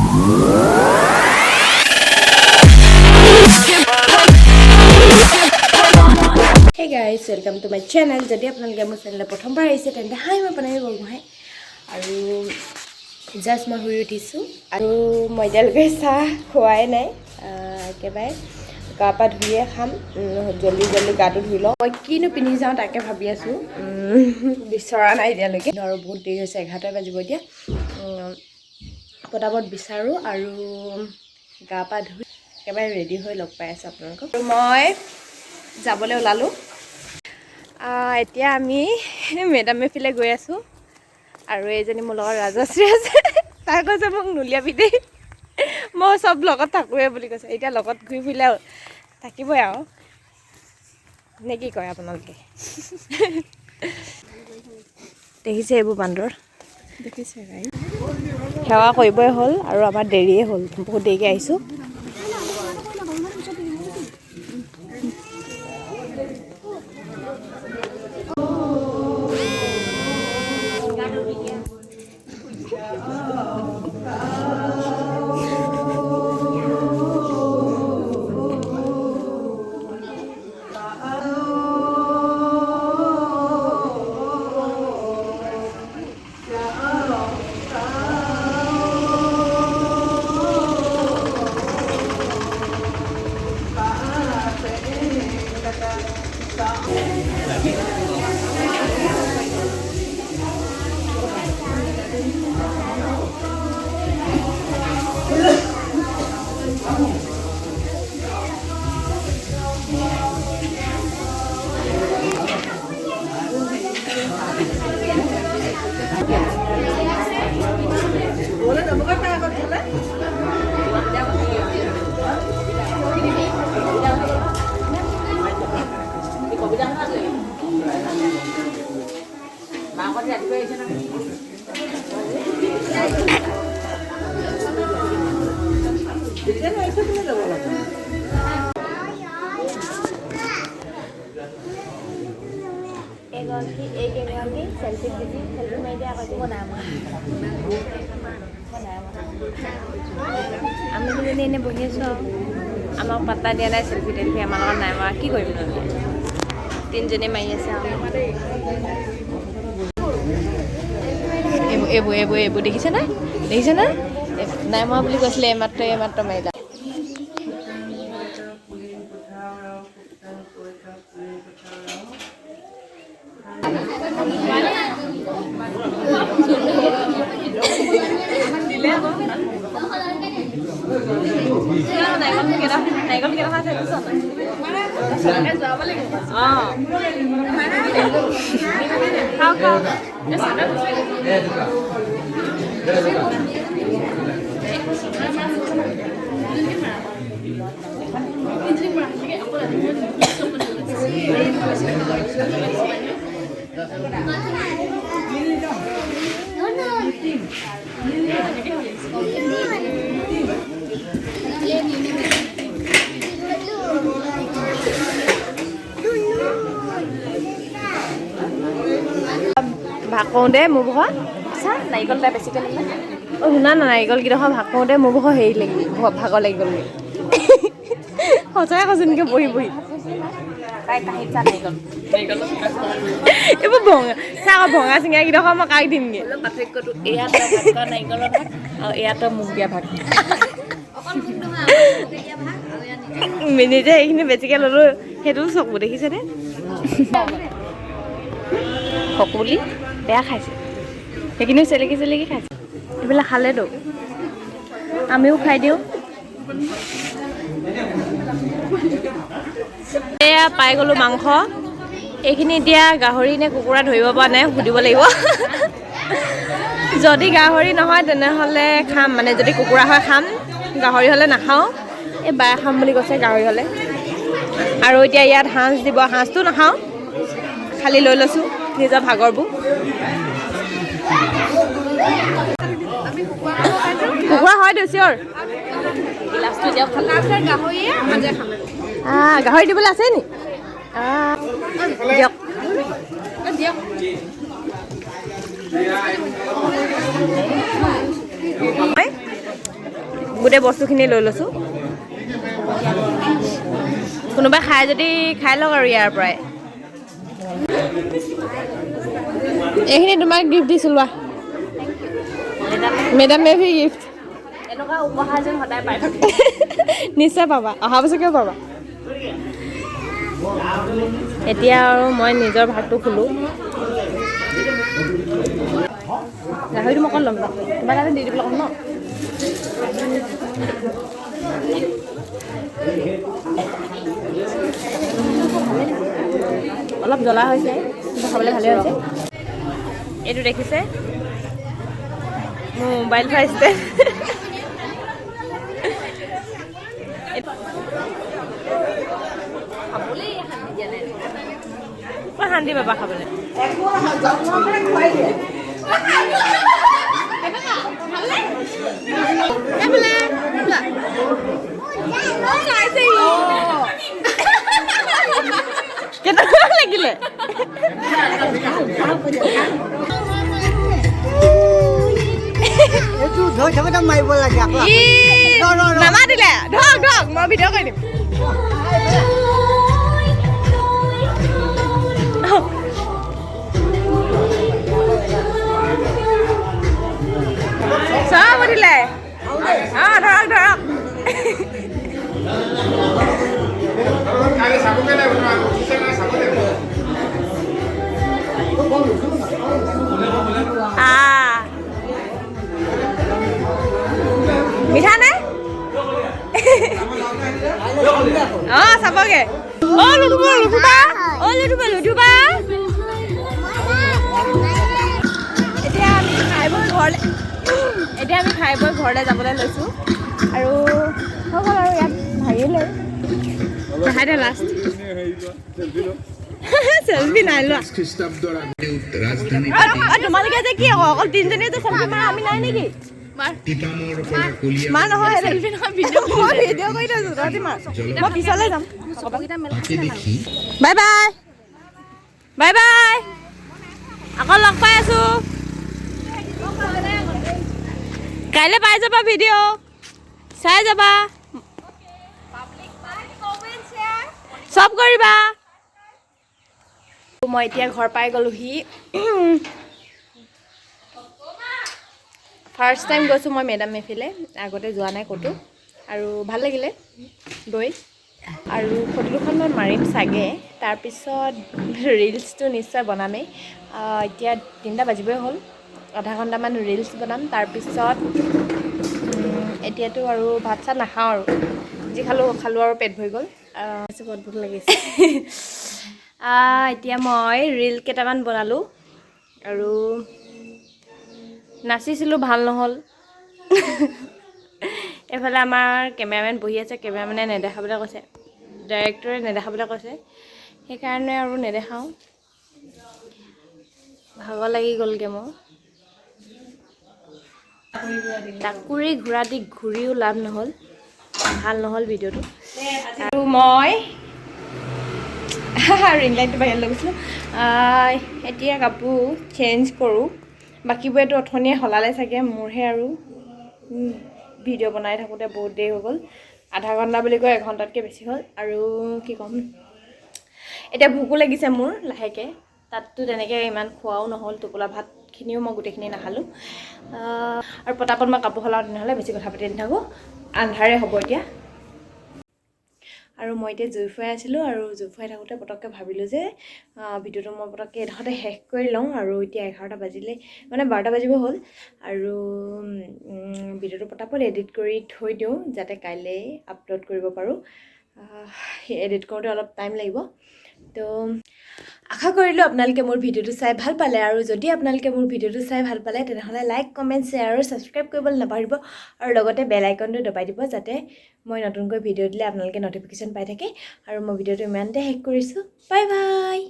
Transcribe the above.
Hey guys, welcome to my channel. Jadi আপোনালোকে মোৰ চেনেললৈ প্ৰথমবাৰ আহিছে তেন্তে হাই মই প্ৰণামী বৰগোহাঁই আৰু জাষ্ট মই শুই উঠিছোঁ আৰু মই এতিয়ালৈকে চাহ খোৱাই নাই একেবাৰে গা পা ধুইয়ে খাম জল্দি গাটো ধুই লওঁ মই কিনো পিন্ধি যাওঁ তাকে ভাবি আছোঁ বিচৰা নাই এতিয়ালৈকে আৰু বহুত দেৰি হৈছে 11 বাজিব এতিয়া পটাপট বিচাৰোঁ আৰু গা পা ধুই একেবাৰে ৰেডি হৈ লগ পাই আছোঁ আপোনালোকক মই যাবলৈ ওলালোঁ এতিয়া আমি মেডাম-মে-ফিলে গৈ আছোঁ আৰু এইজনী মোৰ লগত ৰাজশ্ৰী আছে তাই কৈছে মোক নুলিয়াবি দেই মই চব লগত থাকোঁৱে বুলি কৈছে এতিয়া লগত ঘূৰি ফুৰিলে থাকিবই আৰু নে কি কয় আপোনালোকে দেখিছে এইবোৰ বান্দৰ দেখিছে সেৱা কৰিবই হ'ল আৰু আমাৰ দেৰিয়ে হ'ল বহুত দেৰিকৈ আহিছোঁ सेल्फी दीदी सेल्फी मारि দিয়া আকৌ বনাম আমি দুজনী এনে বহি আছোঁ আমাক পাত্তা দিয়া নাই সেলফি টেলফি আমাৰ লগত নাই মৰা কি কৰিম নহ'লে তিনিজনী মাৰি আছে এইবোৰ দেখিছে নাই নাই মৰা বুলি কৈছিলে এইমাত্ৰ মাৰিলা ভাগ কৰোঁতে মোৰ ভাগৰ চা নাৰিকল এটা বেছিকৈ ল'লে শুনা না নাৰিকলকেইডোখৰ ভাগ কৰোঁতে মোৰ ভাগৰ হেৰি লাগি ভাগৰ লাগি গ'লগৈ সঁচাকৈ কৈছোঁ নেকি বহি তাই কাঁহীত চা নাৰিকল এইবোৰ চা আকৌ ভঙা চিঙাকেইডোখৰ মই কাক দিমগৈ পাৰ্থক্যটো এয়াত ভাগ নাৰিকলৰ ভাগ আৰু এয়াতো মোক দিয়া ভাগ নিজে এইখিনি বেছিকৈ ল'লোঁ সেইটো চকু দেখিছেনে সকলি বেয়া খাইছে সেইখিনিও চেলেকি খাইছে এইবিলাক খালেতো আমিও খাই দিওঁ এয়া পাই গ'লোঁ মাংস এইখিনি এতিয়া গাহৰি নে কুকুৰা ধৰিব পৰা নাই সুধিব লাগিব যদি গাহৰি নহয় তেনেহ'লে খাম মানে যদি কুকুৰা হয় খাম গাহৰি হ'লে নাখাওঁ এই বায়ে খাম বুলি কৈছে গাহৰি হ'লে আৰু এতিয়া ইয়াত সাঁজ দিব সাঁজটো নাখাওঁ খালি লৈ লৈছোঁ নিজৰ ভাগৰবোৰ কুকুৰা হয়তো চিয়'ৰ গিলাচটো দিয়ক গাহৰি দিবলৈ আছে নি দিয়ক গোটেই বস্তুখিনি লৈ লৈছোঁ কোনোবাই খাই যদি খাই লওক আৰু ইয়াৰ পৰাই এইখিনি তোমাক গিফ্ট দিছোঁ লোৱা মেডাম-মে-ফি গিফ্ট এনেকুৱা উপহাৰ যেন সদায় পাই থাকোঁ নিশ্চয় পাবা অহা বছৰকেও পাবা এতিয়া আৰু মই নিজৰ ভাগটো খোলোঁ গাহৰিটো মই অকণ ল'ম ন তোমাৰ তাতে দি দিবলৈ ক'ম ন অলপ জ্বলা হৈছে খাবলৈ ভালেই হৈছে এইটো দেখিছে মোৰ মোবাইল থৈছে শান্তি পাবা খাবলৈ কেনেকুৱা লাগিলে নামাতিলে ধৰক ধৰক মই ভিডিঅ' কৰি দিম চব উঠিলে ধৰক ধৰক মিঠা নে চাবগে লুটুবা এতিয়া আমি খাই বৈ ঘৰলৈ যাবলৈ লৈছোঁ আৰু হৈ গ'ল আৰু ইয়াত ভাগিলে নাখাই দে লাষ্ট চেলফি নাই লোৱা তোমালোকে যে কি অকল তিনিজনীয়ে যে চেলফি মাৰা আমি নাই নেকি মা নহয় ভিডিঅ' কৰি থৈছোঁ তহঁতি মাৰ মই পিছলৈ যাম বাই বাই বাই বাই আকৌ লগ পাই আছোঁ কাইলৈ পাই যাবা ভিডিঅ' চাই যাবা চব কৰিবা মই এতিয়া ঘৰ পাই গ'লোহি ফাৰ্ষ্ট টাইম গৈছোঁ মই মেডাম-মে-ফিলে আগতে যোৱা নাই ক'তো আৰু ভাল লাগিলে গৈ আৰু ফটো দুখন মই মাৰিম চাগে তাৰপিছত ৰিলচটো নিশ্চয় বনামেই এতিয়া 3টা বাজিবই হ'ল আধা ঘণ্টামান ৰিলচ বনাম তাৰপিছত এতিয়াতো আৰু ভাত চাত নাখাওঁ আৰু যি খালোঁ আৰু পেট ভৰি গ'ল বহুত ভোক লাগিছে এতিয়া মই ৰিল কেইটামান বনালোঁ আৰু নাচিছিলোঁ ভাল নহ'ল এইফালে আমাৰ কেমেৰামেন বহি আছে কেমেৰামেনে নেদেখাবলৈ কৈছে ডাইৰেক্টৰে নেদেখাবলৈ কৈছে সেইকাৰণে আৰু নেদেখাওঁ ভাগৰ লাগি গ'লগৈ মোৰ টাকুৰি ঘূৰা দি ঘূৰিও লাভ নহ'ল ভাল নহ'ল ভিডিঅ'টো আৰু মই ৰিং লাইটটো বাহিৰত লৈ গৈছিলোঁ এতিয়া কাপোৰ চেঞ্জ কৰোঁ বাকীবোৰেতো অথনিয়ে সলালে চাগে মোৰহে আৰু ভিডিঅ' বনাই থাকোঁতে বহুত দেৰি হৈ গ'ল আধা ঘণ্টা বুলি কৈ 1 ঘণ্টাতকৈ বেছি হ'ল আৰু কি ক'ম এতিয়া ভোকো লাগিছে মোৰ লাহেকৈ তাততো তেনেকৈ ইমান খোৱাও নহ'ল টোপোলা ভাতখিনিও মই গোটেইখিনি নাখালোঁ আৰু পটাপট মই কাপোৰ সলাওঁ তেনেহ'লে বেছি কথা পাতি নাথাকোঁ আন্ধাৰে হ'ব এতিয়া আৰু মই এতিয়া জুই ফুৱাই আছিলোঁ আৰু জুই ফুৱাই থাকোঁতে পটককৈ ভাবিলোঁ যে ভিডিঅ'টো মই পটককৈ এডোখৰতে শেষ কৰি লওঁ আৰু এতিয়া 11টা বাজিলে মানে 12টা বাজিব হ'ল আৰু ভিডিঅ'টো পটাপট এডিট কৰি থৈ দিওঁ যাতে কাইলৈ আপলোড কৰিব পাৰোঁ এডিট কৰোঁতে অলপ টাইম লাগিব তো আশা কৰিলোঁ আপোনালোকে মোৰ ভিডিঅ'টো চাই ভাল পালে আৰু যদি আপোনালোকে মোৰ ভিডিঅ'টো চাই ভাল পালে তেনেহ'লে লাইক কমেণ্ট শ্বেয়াৰ আৰু ছাবস্ক্ৰাইব কৰিবলৈ নাপাহৰিব আৰু লগতে বেল আইকনটো দবাই দিব যাতে মই নতুনকৈ ভিডিঅ' দিলে আপোনালোকে নটিফিকেশ্যন পাই থাকে আৰু মই ভিডিঅ'টো ইমানতে শেষ কৰিছোঁ বাই বাই